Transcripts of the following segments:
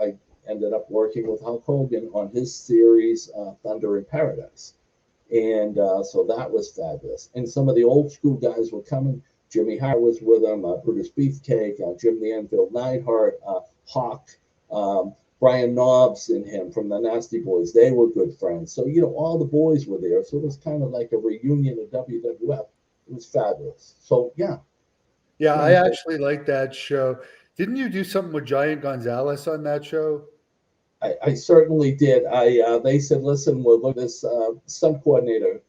I ended up working with Hulk Hogan on his series, Thunder in Paradise. And so that was fabulous. And some of the old school guys were coming. Jimmy Hart was with him, Brutus Beefcake, Jim the Anvil Neidhart, Hawk, Brian Knobs and him from the Nasty Boys. They were good friends. So, all the boys were there. So it was kind of like a reunion of WWF. It was fabulous. So, yeah. Yeah, I actually like that show. Didn't you do something with Giant Gonzalez on that show? I certainly did. They said, listen, we'll look at this stunt coordinator,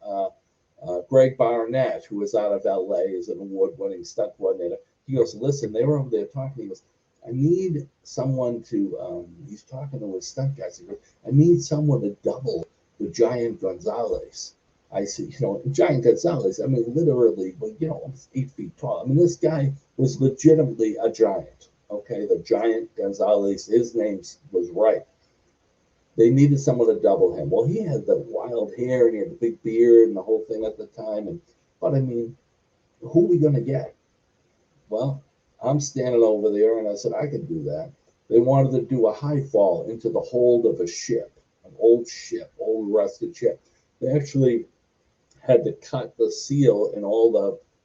Greg Barnett, who is out of LA, is an award-winning stunt coordinator. He goes, listen, they were over there talking. He goes, I need someone to, he's talking to his stunt guys. He goes, I need someone to double the Giant Gonzalez. I said, Giant Gonzalez, I mean, literally, almost 8 feet tall. I mean, this guy was legitimately a giant. Okay, the Giant Gonzalez, his name was right. They needed someone to double him. Well, he had the wild hair and he had the big beard and the whole thing at the time. But I mean, who are we going to get? Well, I'm standing over there and I said, I can do that. They wanted to do a high fall into the hold of a ship, an old rusted ship. They actually had to cut the seal and all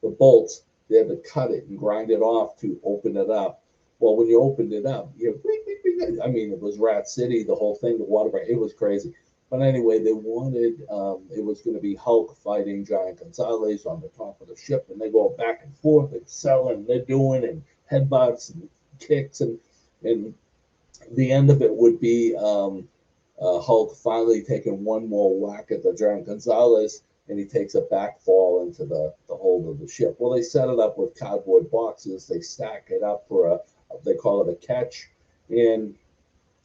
the bolts. They had to cut it and grind it off to open it up. Well, when you opened it up, I mean, it was Rat City, the whole thing, the water, it was crazy. But anyway, they wanted, it was going to be Hulk fighting Giant Gonzalez on the top of the ship, and they go back and forth and selling, they're doing, and headbutts and kicks, and the end of it would be Hulk finally taking one more whack at the Giant Gonzalez, and he takes a back fall into the hold of the ship. Well, they set it up with cardboard boxes. They stack it up for they call it a catch, and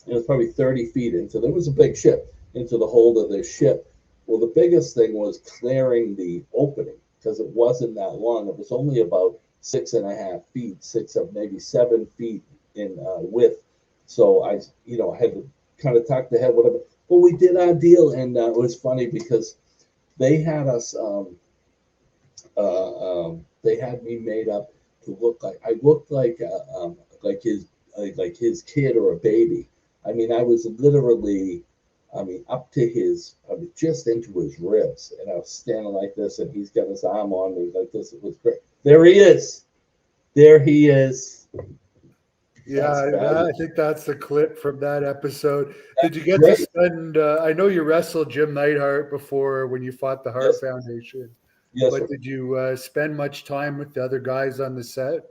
it was probably 30 feet into, there was a big ship, into the hold of this ship. Well, the biggest thing was clearing the opening because it wasn't that long. It was only about 6.5 feet, maybe 7 feet in width. So I, had to kind of tuck the head, whatever. Well, we did our deal, and it was funny because they had us, they had me made up to look like, I looked like his kid or a baby. I mean, I was literally, up to just into his ribs. And I was standing like this, and he's got his arm on me like this. It was great. There he is. There he is. Yeah, I think that's the clip from that episode. Did you get to spend, I know you wrestled Jim Neidhart before when you fought the Hart Foundation. Yes, but sir. did you spend much time with the other guys on the set?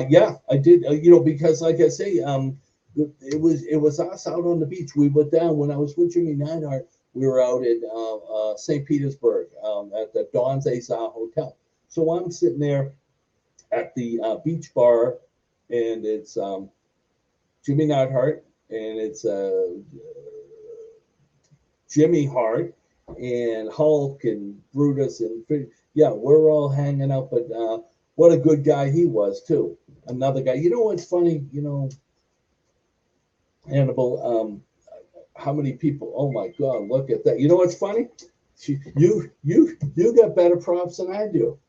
Yeah, I did. Because like I say, it was us out on the beach. We went down when I was with Jimmy Neidhart. We were out in St. Petersburg at the Don's Azar Hotel. So I'm sitting there at the beach bar, and it's Jimmy Neidhart, and it's Jimmy Hart, and Hulk and Brutus, and we're all hanging out. But what a good guy he was too. Another guy. You know what's funny? Hannibal. How many people? Oh my God! Look at that. You know what's funny? You got better props than I do.